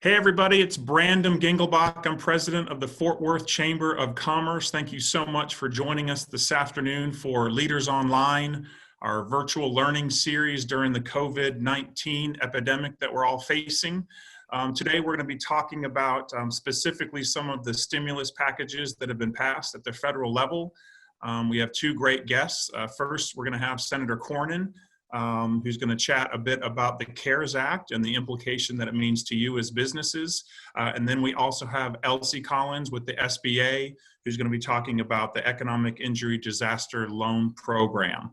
Hey everybody, it's Brandon Gingelbach. I'm president of the Fort Worth Chamber of Commerce. Thank you so much for joining us this afternoon for Leaders Online, our virtual learning series during the COVID-19 epidemic that we're all facing. Today we're going to be talking about specifically some of the stimulus packages that have been passed at the federal level. We have two great guests. First, we're going to have Senator Cornyn, who's going to chat a bit about the CARES Act and the implication that it means to you as businesses. And then we also have Elsie Collins with the SBA, who's going to be talking about the Economic Injury Disaster Loan Program.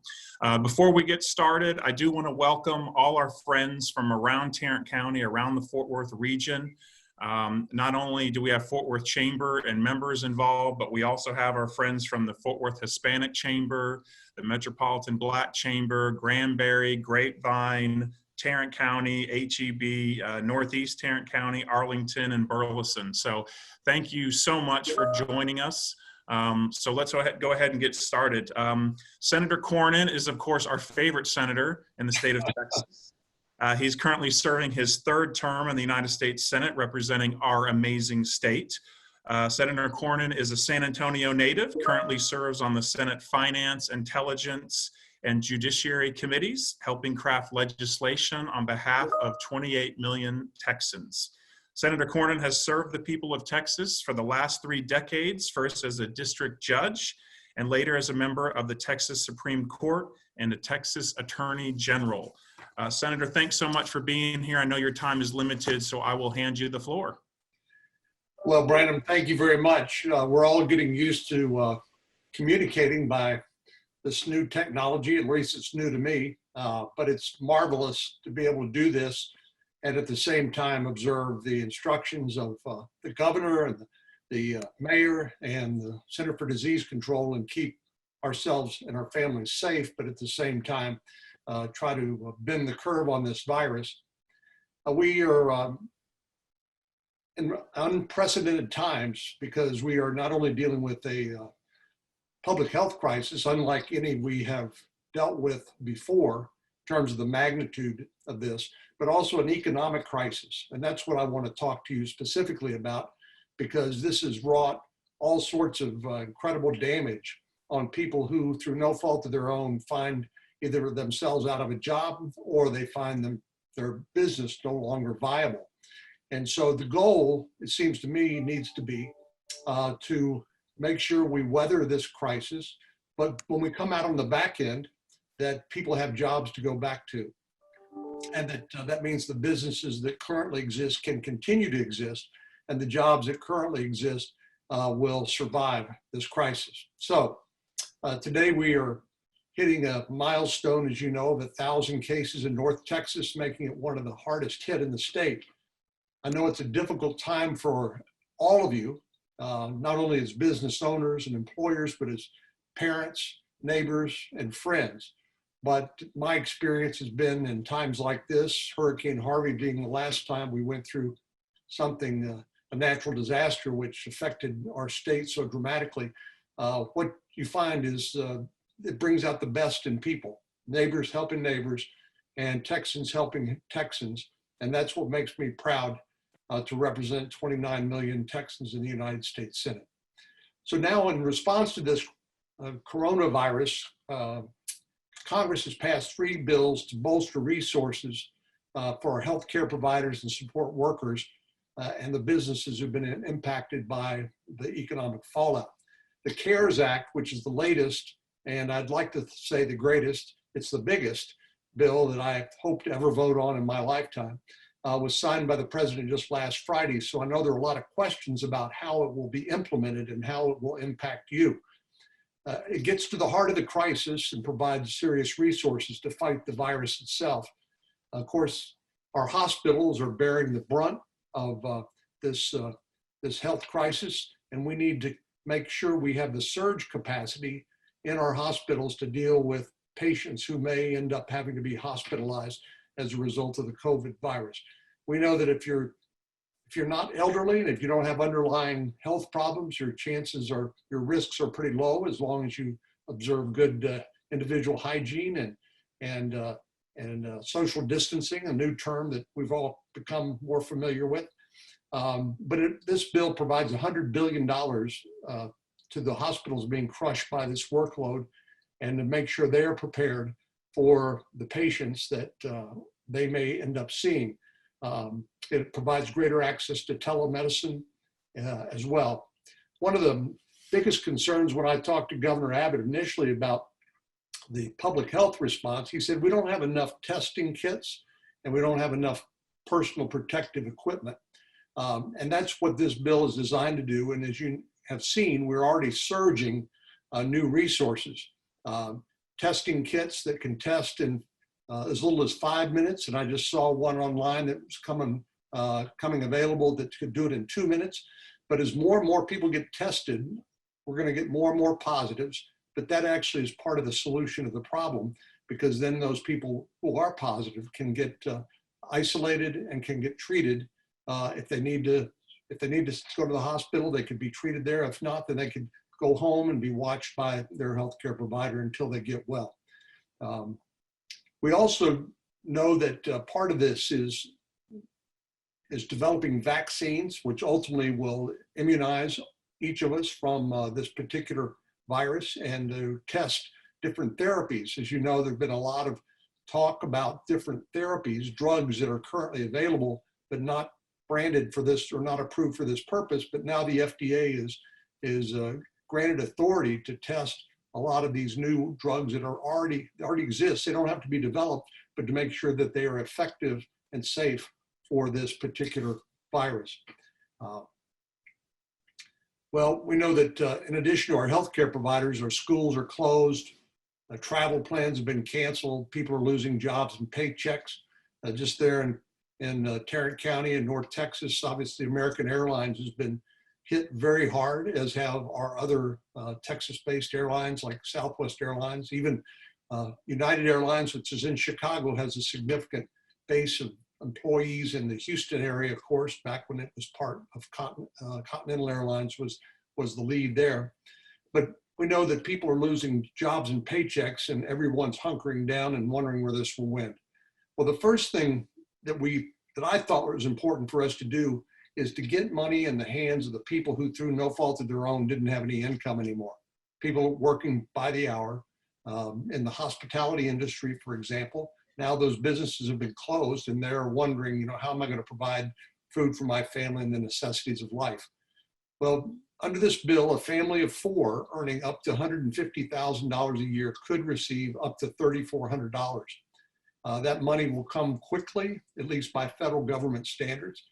Before we get started, I do want to welcome all our friends from around Tarrant County, around the Fort Worth region. Not only do we have Fort Worth Chamber and members involved, but we also have our friends from the Fort Worth Hispanic Chamber, the Metropolitan Black Chamber, Granbury, Grapevine, Tarrant County, HEB, Northeast Tarrant County, Arlington, and Burleson. So thank you so much for joining us. So let's go ahead and get started. Senator Cornyn is, of course, our favorite senator in the state of Texas. He's currently serving his third term in the United States Senate, representing our amazing state. Senator Cornyn is a San Antonio native, currently serves on the Senate Finance, Intelligence, and Judiciary Committees, helping craft legislation on behalf of 28 million Texans. Senator Cornyn has served the people of Texas for the last 3 decades, first as a district judge, and later as a member of the Texas Supreme Court and a Texas Attorney General. Senator, thanks so much for being here. I know your time is limited, so I will hand you the floor. Well, Brandon, thank you very much. We're all getting used to communicating by this new technology. At least it's new to me, but it's marvelous to be able to do this and at the same time observe the instructions of the governor and the mayor and the Center for Disease Control and keep ourselves and our families safe, but at the same time, try to bend the curve on this virus. We are in unprecedented times because we are not only dealing with a public health crisis, unlike any we have dealt with before in terms of the magnitude of this, but also an economic crisis. And that's what I want to talk to you specifically about, because this has wrought all sorts of incredible damage on people who, through no fault of their own, find either themselves out of a job or they find their business no longer viable. And so the goal, it seems to me, needs to be to make sure we weather this crisis, but when we come out on the back end, that people have jobs to go back to. And that means the businesses that currently exist can continue to exist, and the jobs that currently exist will survive this crisis. So today we are hitting a milestone, as you know, of 1,000 cases in North Texas, making it one of the hardest hit in the state. I know it's a difficult time for all of you, not only as business owners and employers, but as parents, neighbors, and friends. But my experience has been in times like this, Hurricane Harvey being the last time we went through something, a natural disaster which affected our state so dramatically. What you find is it brings out the best in people, neighbors helping neighbors and Texans helping Texans. And that's what makes me proud to represent 29 million Texans in the United States Senate. So now in response to this coronavirus, Congress has passed 3 bills to bolster resources for our healthcare providers and support workers and the businesses who've been impacted by the economic fallout. The CARES Act, which is the latest, and I'd like to say the greatest, it's the biggest bill that I hope to ever vote on in my lifetime, was signed by the president just last Friday. So I know there are a lot of questions about how it will be implemented and how it will impact you. It gets to the heart of the crisis and provides serious resources to fight the virus itself. Of course, our hospitals are bearing the brunt of this health crisis, and we need to make sure we have the surge capacity in our hospitals to deal with patients who may end up having to be hospitalized as a result of the COVID virus. We know that if you're not elderly and if you don't have underlying health problems, your risks are pretty low as long as you observe good individual hygiene and social distancing, a new term that we've all become more familiar with. This bill provides $100 billion to the hospitals being crushed by this workload, and to make sure they are prepared for the patients that they may end up seeing. It provides greater access to telemedicine as well. One of the biggest concerns when I talked to Governor Abbott initially about the public health response, he said, we don't have enough testing kits and we don't have enough personal protective equipment. And that's what this bill is designed to do. And as you have seen, we're already surging new resources. Testing kits that can test in as little as 5 minutes. And I just saw one online that was coming available that could do it in 2 minutes. But as more and more people get tested, we're going to get more and more positives. But that actually is part of the solution of the problem, because then those people who are positive can get isolated and can get treated. If they need to go to the hospital, they could be treated there. If not, then they could go home and be watched by their healthcare provider until they get well. We also know that part of this is developing vaccines, which ultimately will immunize each of us from this particular virus, and to test different therapies. As you know, there's been a lot of talk about different therapies, drugs that are currently available, but not branded for this or not approved for this purpose. But now the FDA is granted authority to test a lot of these new drugs that are already exist. They don't have to be developed, but to make sure that they are effective and safe for this particular virus. Well, we know that in addition to our healthcare providers, our schools are closed, travel plans have been canceled, people are losing jobs and paychecks. Just there in Tarrant County in North Texas, obviously American Airlines has been hit very hard, as have our other Texas-based airlines like Southwest Airlines. Even United Airlines, which is in Chicago, has a significant base of employees in the Houston area, of course, back when it was part of Continental Airlines was the lead there. But we know that people are losing jobs and paychecks, and everyone's hunkering down and wondering where this will win. Well, the first thing that I thought was important for us to do is to get money in the hands of the people who, through no fault of their own, didn't have any income anymore. People working by the hour in the hospitality industry, for example. Now those businesses have been closed, and they're wondering, how am I going to provide food for my family and the necessities of life? Well, under this bill, a family of 4 earning up to $150,000 a year could receive up to $3,400. That money will come quickly, at least by federal government standards.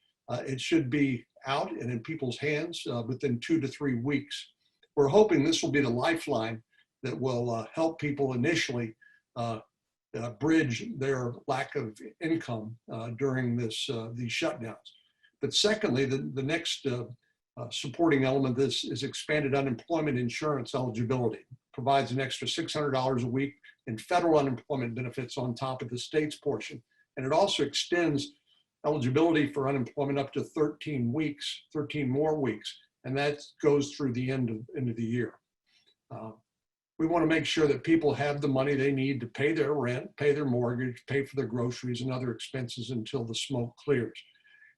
It should be out and in people's hands within 2 to 3 weeks. We're hoping this will be the lifeline that will help people initially bridge their lack of income during these shutdowns. But secondly, the next supporting element of this is expanded unemployment insurance eligibility. It provides an extra $600 a week in federal unemployment benefits on top of the state's portion. And it also extends eligibility for unemployment up to 13 more weeks. And that goes through the end of the year. We want to make sure that people have the money they need to pay their rent, pay their mortgage, pay for their groceries and other expenses until the smoke clears.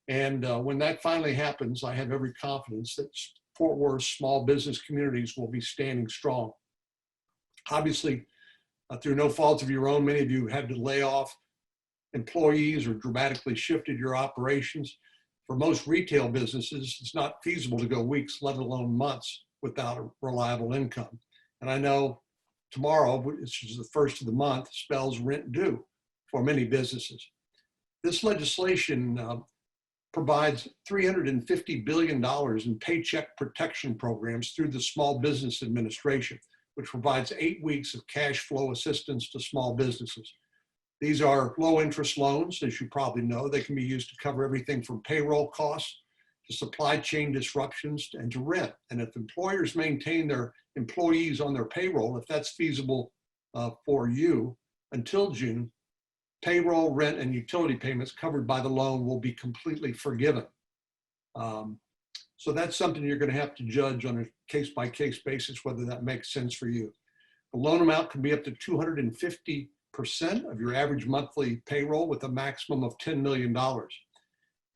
And when that finally happens, I have every confidence that Fort Worth small business communities will be standing strong. Obviously, through no fault of your own, many of you had to lay off employees or dramatically shifted your operations. For most retail businesses, it's not feasible to go weeks, let alone months, without a reliable income. And I know tomorrow, which is the first of the month, spells rent due for many businesses. This legislation provides $350 billion in paycheck protection programs through the Small Business Administration, which provides 8 weeks of cash flow assistance to small businesses. These are low interest loans, as you probably know. They can be used to cover everything from payroll costs to supply chain disruptions and to rent. And if employers maintain their employees on their payroll, if that's feasible for you, until June, payroll, rent, and utility payments covered by the loan will be completely forgiven. So that's something you're going to have to judge on a case-by-case basis whether that makes sense for you. The loan amount can be up to 250% of your average monthly payroll with a maximum of $10 million.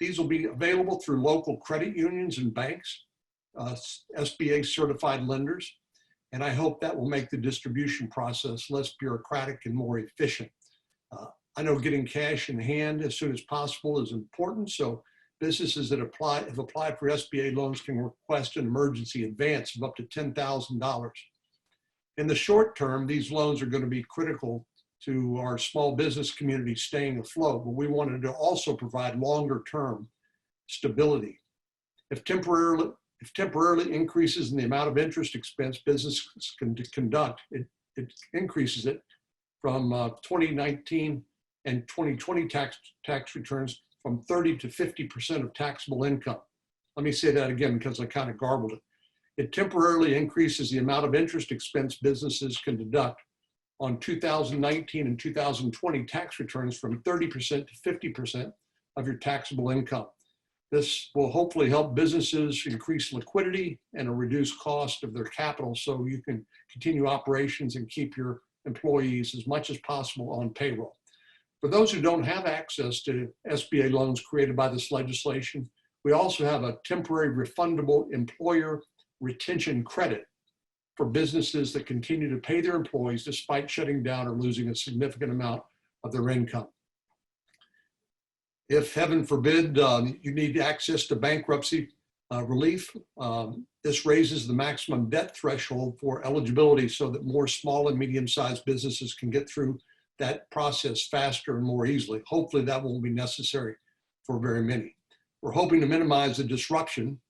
These will be available through local credit unions and banks, SBA certified lenders, and I hope that will make the distribution process less bureaucratic and more efficient. I know getting cash in hand as soon as possible is important, so businesses that have applied for SBA loans can request an emergency advance of up to $10,000. In the short term, these loans are going to be critical to our small business community staying afloat, but we wanted to also provide longer term stability. If temporarily increases in the amount of interest expense businesses can conduct, it increases it from 2019 and 2020 tax returns from 30 to 50% of taxable income. Let me say that again because I kind of garbled it. It temporarily increases the amount of interest expense businesses can deduct on 2019 and 2020 tax returns from 30% to 50% of your taxable income. This will hopefully help businesses increase liquidity and a reduced cost of their capital so you can continue operations and keep your employees as much as possible on payroll. For those who don't have access to SBA loans created by this legislation, we also have a temporary refundable employer retention credit for businesses that continue to pay their employees despite shutting down or losing a significant amount of their income. If, heaven forbid, you need access to bankruptcy relief, this raises the maximum debt threshold for eligibility so that more small and medium-sized businesses can get through that process faster and more easily. Hopefully that won't be necessary for very many. We're hoping to minimize the disruption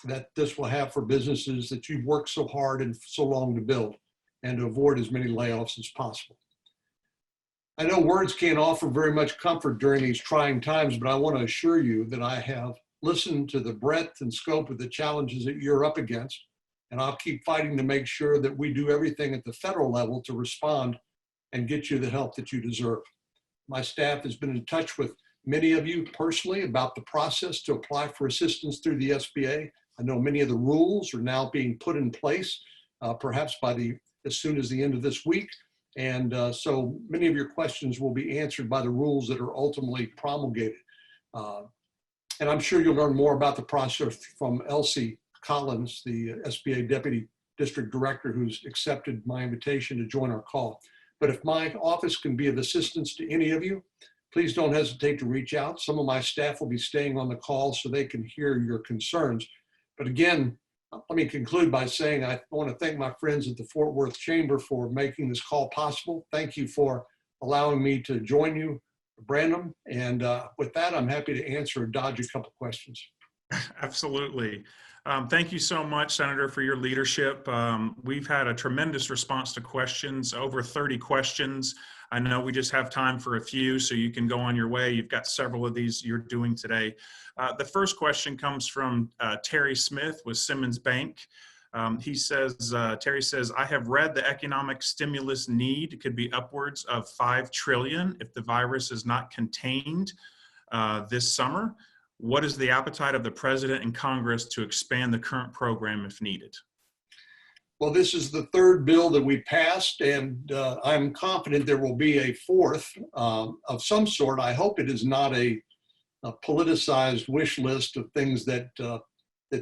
that this will have for businesses that you've worked so hard and so long to build, and to avoid as many layoffs as possible. I know words can't offer very much comfort during these trying times, but I want to assure you that I have listened to the breadth and scope of the challenges that you're up against, and I'll keep fighting to make sure that we do everything at the federal level to respond and get you the help that you deserve. My staff has been in touch with many of you personally about the process to apply for assistance through the SBA. I know many of the rules are now being put in place, perhaps as soon as the end of this week. And so many of your questions will be answered by the rules that are ultimately promulgated. And I'm sure you'll learn more about the process from Elsie Collins, the SBA Deputy District Director, who's accepted my invitation to join our call. But if my office can be of assistance to any of you, please don't hesitate to reach out. Some of my staff will be staying on the call so they can hear your concerns. But again, let me conclude by saying I want to thank my friends at the Fort Worth Chamber for making this call possible. Thank you for allowing me to join you, Brandon. And with that, I'm happy to answer or dodge a couple questions. Absolutely. Thank you so much, Senator, for your leadership. We've had a tremendous response to questions, over 30 questions. I know we just have time for a few, so you can go on your way. You've got several of these you're doing today. The first question comes from Terry Smith with Simmons Bank. Terry says, I have read the economic stimulus need could be upwards of $5 trillion if the virus is not contained this summer. What is the appetite of the President and Congress to expand the current program if needed? Well, this is the third bill that we passed, and I'm confident there will be a fourth of some sort. I hope it is not a politicized wish list of things that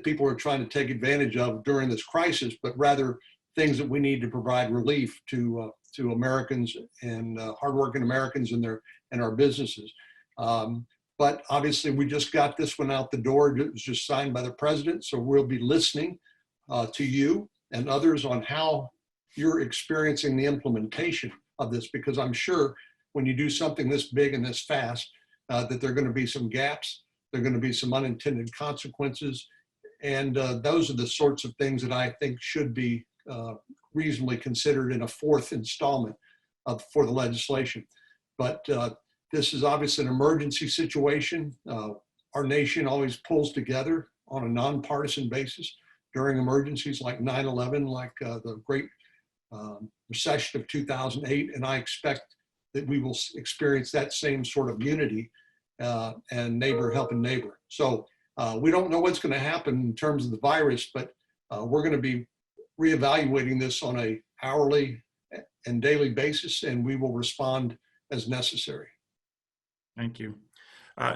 people are trying to take advantage of during this crisis, but rather things that we need to provide relief to Americans and hardworking Americans and our businesses. But obviously, we just got this one out the door. It was just signed by the President, so we'll be listening to you and others on how you're experiencing the implementation of this, because I'm sure when you do something this big and this fast, that there are going to be some gaps, there are going to be some unintended consequences, and those are the sorts of things that I think should be reasonably considered in a fourth installment for the legislation. But this is obviously an emergency situation. Our nation always pulls together on a nonpartisan basis during emergencies like 9/11, like the Great Recession of 2008, and I expect that we will experience that same sort of unity and neighbor helping neighbor. So we don't know what's going to happen in terms of the virus, but we're going to be reevaluating this on a hourly and daily basis, and we will respond as necessary. Thank you.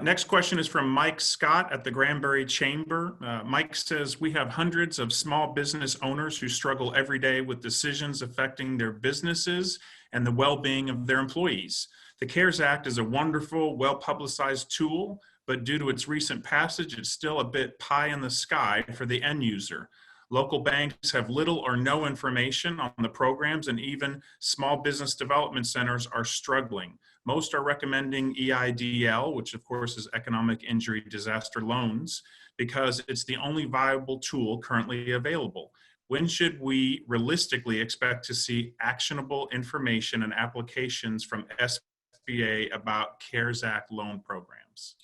Next question is from Mike Scott at the Granbury Chamber. Mike says, we have hundreds of small business owners who struggle every day with decisions affecting their businesses and the well-being of their employees. The CARES Act is a wonderful, well-publicized tool, but due to its recent passage, it's still a bit pie in the sky for the end user. Local banks have little or no information on the programs, and even small business development centers are struggling. Most are recommending EIDL, which of course is Economic Injury Disaster Loans, because it's the only viable tool currently available. When should we realistically expect to see actionable information and applications from SBA about CARES Act loan programs?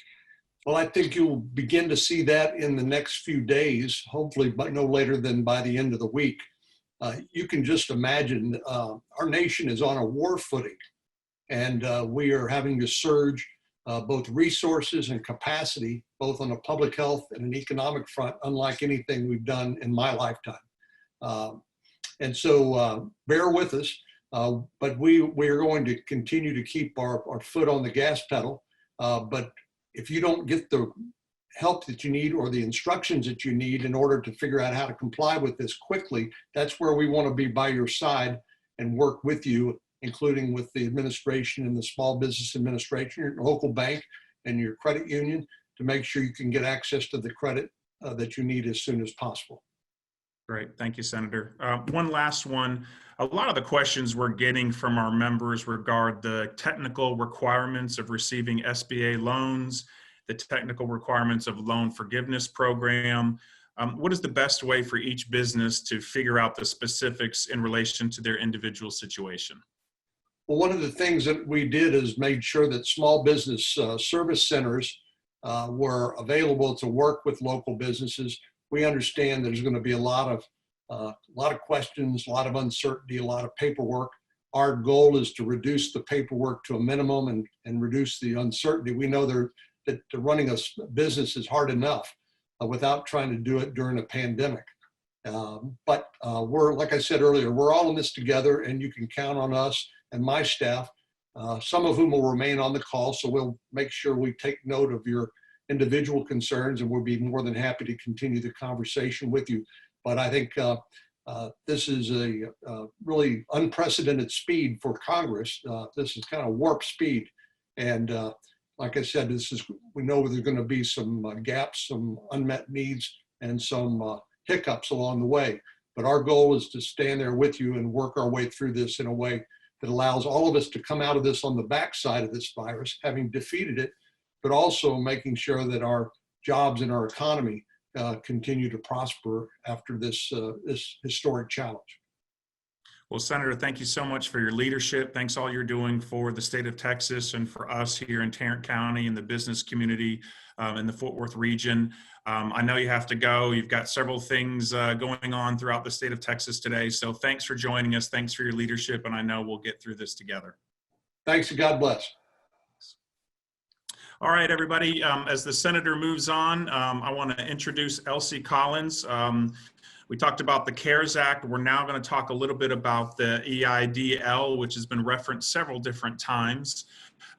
Well, I think you'll begin to see that in the next few days, hopefully, but no later than by the end of the week. You can just imagine our nation is on a war footing, and we are having to surge both resources and capacity, both on a public health and an economic front, unlike anything we've done in my lifetime. And so bear with us, but we are going to continue to keep our foot on the gas pedal. But if you don't get the help that you need or the instructions that you need in order to figure out how to comply with this quickly, that's where we want to be by your side and work with you, including with the administration and the Small Business Administration, your local bank and your credit union, to make sure you can get access to the credit that you need as soon as possible. Great. Thank you, Senator. One last one. A lot of the questions we're getting from our members regard the technical requirements of receiving SBA loans, the technical requirements of loan forgiveness program. What is the best way for each business to figure out the specifics in relation to their individual situation? Well, one of the things that we did is made sure that small business service centers were available to work with local businesses. We understand there's going to be a lot of questions, a lot of uncertainty, a lot of paperwork. Our goal is to reduce the paperwork to a minimum and reduce the uncertainty. We know that running a business is hard enough without trying to do it during a pandemic. But we're, like I said earlier, we're all in this together, and you can count on us and my staff, some of whom will remain on the call. So we'll make sure we take note of your individual concerns, and we'll be more than happy to continue the conversation with you. But I think this is a really unprecedented speed for Congress. This is kind of warp speed. And like I said, we know there's going to be some gaps, some unmet needs, and some hiccups along the way. But our goal is to stand there with you and work our way through this in a way that allows all of us to come out of this on the backside of this virus, having defeated it, but also making sure that our jobs and our economy continue to prosper after this historic challenge. Well, Senator, thank you so much for your leadership. Thanks all you're doing for the state of Texas and for us here in Tarrant County and the business community in the Fort Worth region. I know you have to go. You've got several things going on throughout the state of Texas today. So thanks for joining us. Thanks for your leadership. And I know we'll get through this together. Thanks and God bless. All right, everybody. As the senator moves on, I want to introduce Elsie Collins. We talked about the CARES Act. We're now going to talk a little bit about the EIDL, which has been referenced several different times.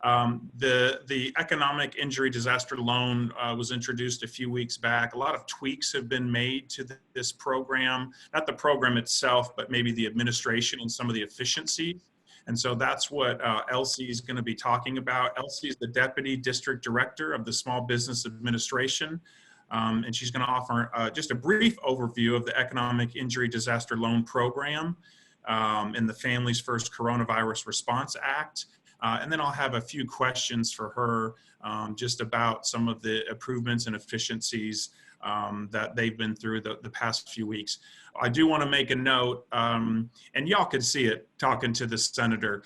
The Economic Injury Disaster Loan was introduced a few weeks back. A lot of tweaks have been made to this program, not the program itself, but maybe the administration and some of the efficiency. And so that's what Elsie is going to be talking about. Elsie is the Deputy District Director of the Small Business Administration. And she's going to offer just a brief overview of the Economic Injury Disaster Loan Program and the Families First Coronavirus Response Act. And then I'll have a few questions for her just about some of the improvements and efficiencies that they've been through the past few weeks. I do want to make a note, and y'all could see it talking to the senator.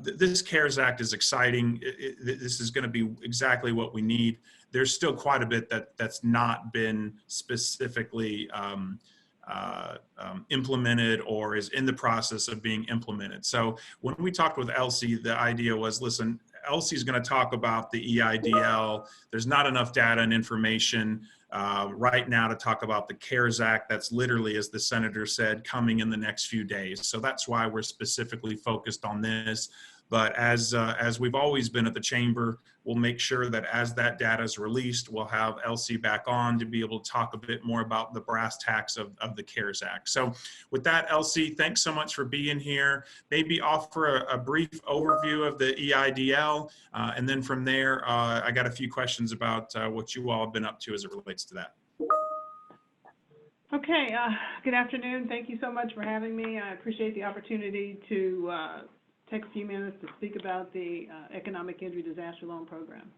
This CARES Act is exciting. This is going to be exactly what we need. There's still quite a bit that's not been specifically implemented or is in the process of being implemented. So when we talked with Elsie, the idea was, listen, Elsie's going to talk about the EIDL. There's not enough data and information right now to talk about the CARES Act. That's literally, as the senator said, coming in the next few days. So that's why we're specifically focused on this. But as we've always been at the Chamber, we'll make sure that as that data is released, we'll have Elsie back on to be able to talk a bit more about the brass tacks of the CARES Act. So with that, Elsie, thanks so much for being here. Maybe offer a brief overview of the EIDL, and then from there, I got a few questions about what you all have been up to as it relates to that. Okay, good afternoon. Thank you so much for having me. I appreciate the opportunity to take a few minutes to speak about the Economic Injury Disaster Loan Program.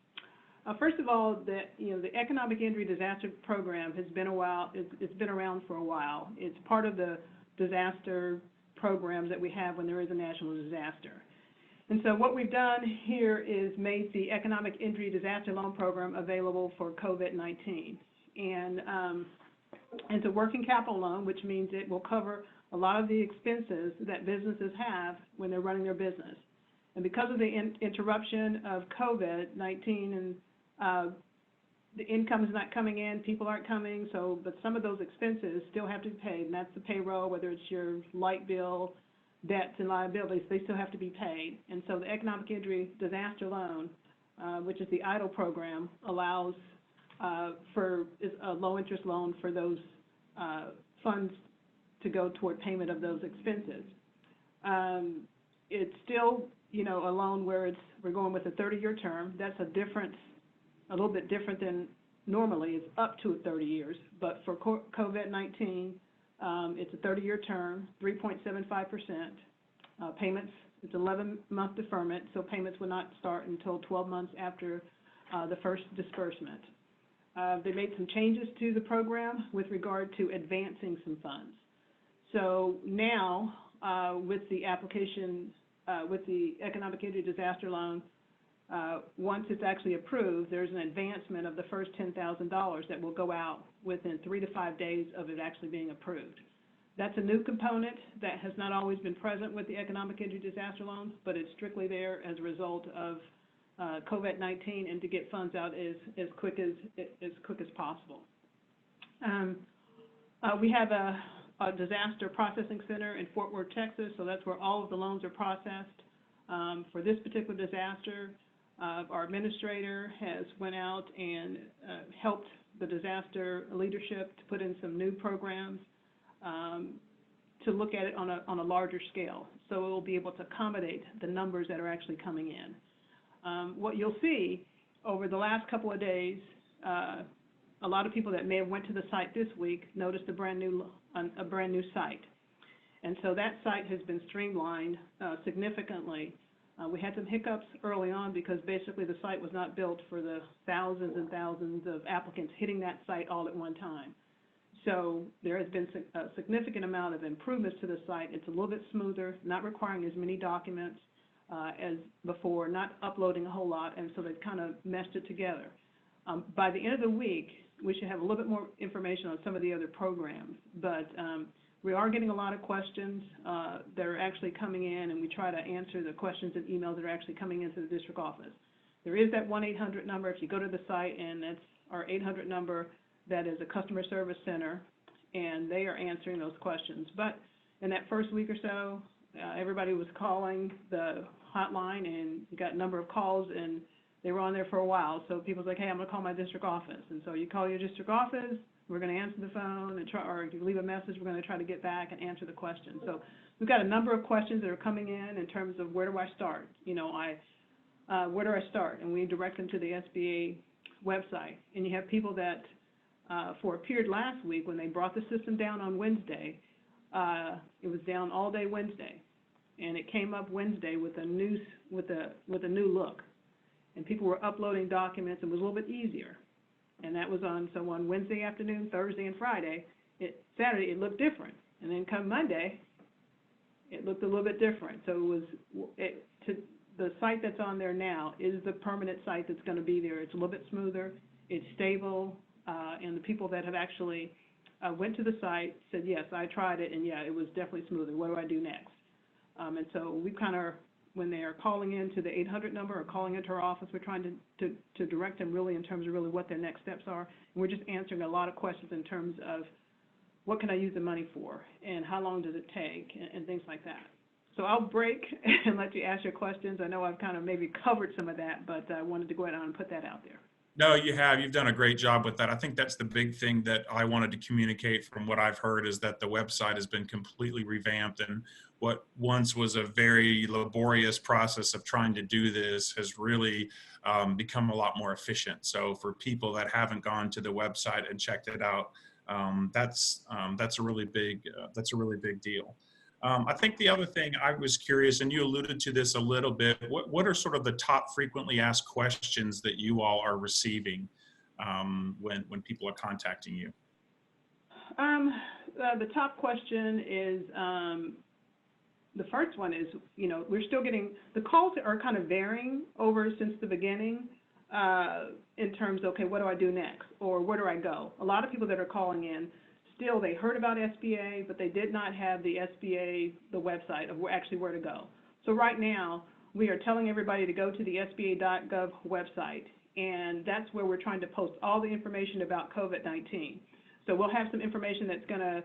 First of all, the Economic Injury Disaster Program has been a while. It's been around for a while. It's part of the disaster programs that we have when there is a national disaster. And so what we've done here is made the Economic Injury Disaster Loan Program available for COVID-19. And it's a working capital loan, which means it will cover a lot of the expenses that businesses have when they're running their business. And because of the interruption of COVID-19 and the income is not coming in, people aren't coming, but some of those expenses still have to be paid, and that's the payroll, whether it's your light bill, debts and liabilities, they still have to be paid. And so the Economic Injury Disaster Loan, which is the EIDL program, allows for a low-interest loan for those funds to go toward payment of those expenses. It's still, a loan where we're going with a 30-year term. That's a little bit different than normally. It's up to 30 years, but for COVID-19, it's a 30-year term, 3.75%. Payments, it's 11-month deferment, so payments will not start until 12 months after the first disbursement. They made some changes to the program with regard to advancing some funds. So now, with the application, with the Economic Injury Disaster Loan, once it's actually approved, there's an advancement of the first $10,000 that will go out within 3 to 5 days of it actually being approved. That's a new component that has not always been present with the Economic Injury Disaster Loans, but it's strictly there as a result of COVID-19 and to get funds out as quick as possible. We have a disaster processing center in Fort Worth, Texas, so that's where all of the loans are processed. For this particular disaster, our administrator has went out and helped the disaster leadership to put in some new programs to look at it on a larger scale, so it will be able to accommodate the numbers that are actually coming in. What you'll see over the last couple of days, a lot of people that may have went to the site this week noticed a brand new site, and so that site has been streamlined significantly. We had some hiccups early on because basically the site was not built for the thousands and thousands of applicants hitting that site all at one time. So there has been a significant amount of improvements to the site. It's a little bit smoother, not requiring as many documents as before, not uploading a whole lot, and so they've kind of meshed it together. By the end of the week, we should have a little bit more information on some of the other programs, but we are getting a lot of questions that are actually coming in, and we try to answer the questions and emails that are actually coming into the district office. There is that 1-800 number if you go to the site, and that's our 800 number that is a customer service center, and they are answering those questions. But in that first week or so, everybody was calling the hotline, and you got a number of calls, and they were on there for a while. So people's like, hey, I'm going to call my district office. And so you call your district office, we're going to answer the phone, and or if you leave a message, we're going to try to get back and answer the question. So we've got a number of questions that are coming in terms of where do I start? Where do I start? And we direct them to the SBA website. And you have people that, for a period last week, when they brought the system down on Wednesday, it was down all day Wednesday, and it came up Wednesday with a new look, and people were uploading documents. It was a little bit easier, and that was on Wednesday afternoon, Thursday, and Friday. Saturday it looked different, and then come Monday, it looked a little bit different. So the site that's on there now is the permanent site that's going to be there. It's a little bit smoother, it's stable, and the people that have actually went to the site said, yes, I tried it, and yeah, it was definitely smoother. What do I do next? And so we kind of, when they are calling into the 800 number or calling into our office, we're trying to direct them really in terms of really what their next steps are. And we're just answering a lot of questions in terms of what can I use the money for, and how long does it take, and things like that. So I'll break and let you ask your questions. I know I've kind of maybe covered some of that, but I wanted to go ahead and put that out there. No, you have. You've done a great job with that. I think that's the big thing that I wanted to communicate from what I've heard is that the website has been completely revamped, and what once was a very laborious process of trying to do this has really become a lot more efficient. So for people that haven't gone to the website and checked it out, that's a really big deal. I think the other thing I was curious, and you alluded to this a little bit, what are sort of the top frequently asked questions that you all are receiving when people are contacting you? The top question is, the first one is, we're still getting, the calls are kind of varying over since the beginning in terms of, okay, what do I do next? Or where do I go? A lot of people that are calling in, still, they heard about SBA, but they did not have the SBA, the website of actually where to go. So right now, we are telling everybody to go to the SBA.gov website, and that's where we're trying to post all the information about COVID-19. So we'll have some information that's going to,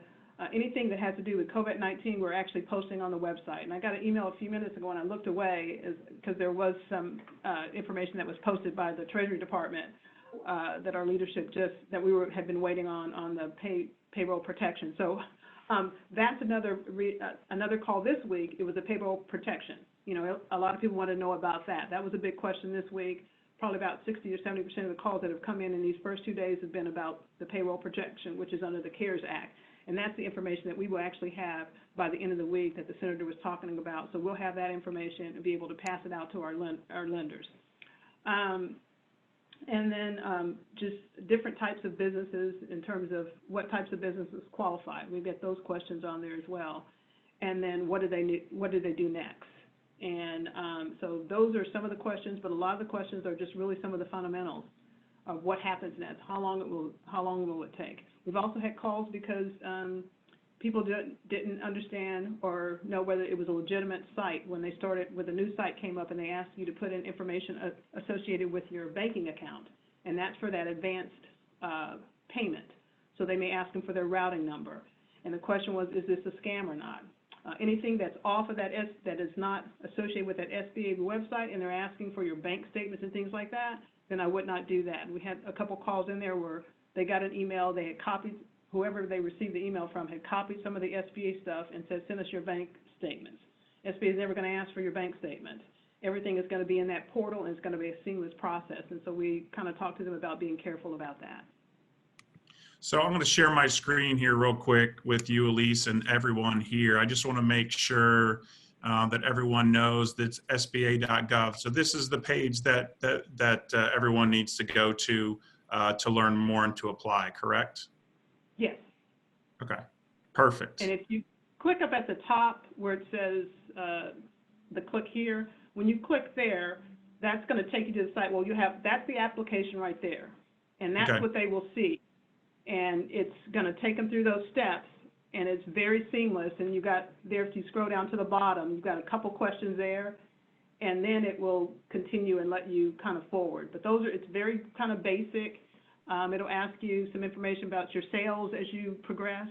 anything that has to do with COVID-19, we're actually posting on the website. And I got an email a few minutes ago, and I looked away because there was some information that was posted by the Treasury Department that our leadership that we had been waiting on the payroll protection. So that's another call this week. It was a payroll protection. A lot of people want to know about that. That was a big question this week. Probably about 60 or 70% of the calls that have come in these first 2 days have been about the payroll protection, which is under the CARES Act. And that's the information that we will actually have by the end of the week that the senator was talking about. So we'll have that information and be able to pass it out to our lenders. And then just different types of businesses in terms of what types of businesses qualify. We get those questions on there as well. And then what do they do next? And so those are some of the questions, but a lot of the questions are just really some of the fundamentals of what happens next, how long will it take. We've also had calls because people didn't understand or know whether it was a legitimate site when a new site came up and they asked you to put in information associated with your banking account, and that's for that advanced payment. So they may ask them for their routing number. And the question was, is this a scam or not? Anything that's off of that is not associated with that SBA website and they're asking for your bank statements and things like that, then I would not do that. We had a couple calls in there where they got an email, they had copied, whoever they received the email from had copied some of the SBA stuff and said, send us your bank statements. SBA is never going to ask for your bank statement. Everything is going to be in that portal and it's going to be a seamless process. And so we kind of talked to them about being careful about that. So I'm going to share my screen here real quick with you, Elise, and everyone here. I just want to make sure that everyone knows that it's SBA.gov. So this is the page that everyone needs to go to learn more and to apply, correct? Yes. Okay, perfect. And if you click up at the top where it says the click here, when you click there, that's going to take you to the site. Well, that's the application right there. And that's what they will see. And it's going to take them through those steps, and it's very seamless. And you've got there, if you scroll down to the bottom, you've got a couple questions there, and then it will continue and let you kind of forward. But it's very kind of basic. It'll ask you some information about your sales as you progress,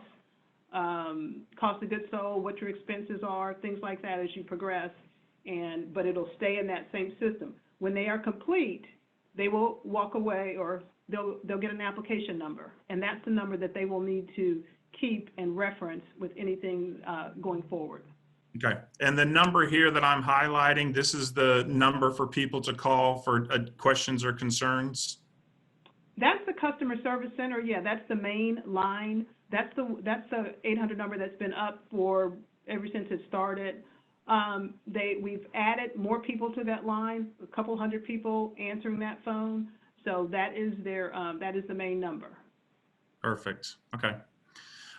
cost of goods sold, what your expenses are, things like that as you progress. But it'll stay in that same system. When they are complete, they will walk away or they'll get an application number, and that's the number that they will need to keep and reference with anything going forward. Okay, and the number here that I'm highlighting, this is the number for people to call for questions or concerns? That's the customer service center. Yeah, that's the main line. That's the 800 number that's been up for ever since it started. We've added more people to that line, a couple hundred people answering that phone. So that is that is the main number. Perfect. Okay.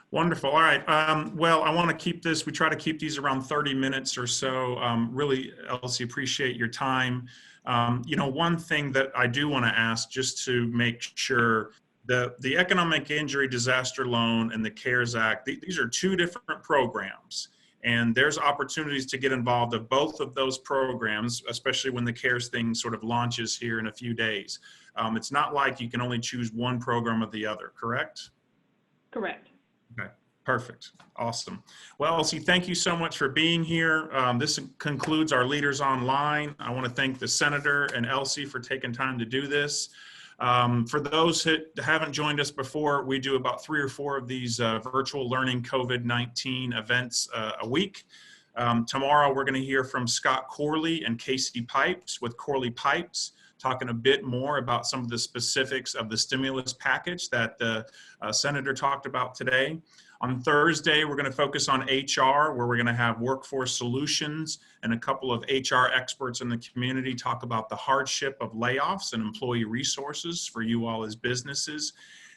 Wonderful. All right. Well, I want to keep this, we try to keep these around 30 minutes or so. Really, Elsie, appreciate your time. One thing that I do want to ask, just to make sure, the Economic Injury Disaster Loan and the CARES Act, these are two different programs. And there's opportunities to get involved of both of those programs, especially when the CARES thing sort of launches here in a few days. It's not like you can only choose one program or the other, correct? Correct. Okay. Perfect. Awesome. Well, Elsie, thank you so much for being here. This concludes our Leaders Online. I want to thank the Senator and Elsie for taking time to do this. For those who haven't joined us before, we do about 3 or 4 of these virtual learning COVID-19 events a week. Tomorrow, we're going to hear from Scott Corley and Casey Pipes with Corley Pipes, talking a bit more about some of the specifics of the stimulus package that the Senator talked about today. On Thursday, we're going to focus on HR, where we're going to have workforce solutions and a couple of HR experts in the community talk about the hardship of layoffs and employee resources for you all as businesses.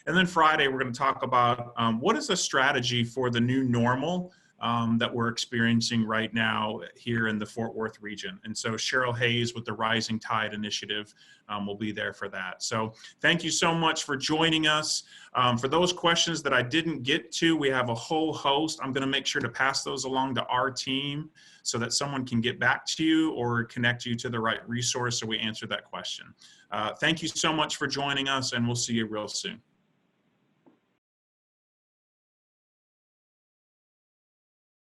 And then Friday, we're going to talk about what is a strategy for the new normal that we're experiencing right now here in the Fort Worth region. And so Cheryl Hayes with the Rising Tide Initiative will be there for that. So thank you so much for joining us. For those questions that I didn't get to, we have a whole host. I'm going to make sure to pass those along to our team so that someone can get back to you or connect you to the right resource so we answer that question. Thank you so much for joining us, and we'll see you real soon.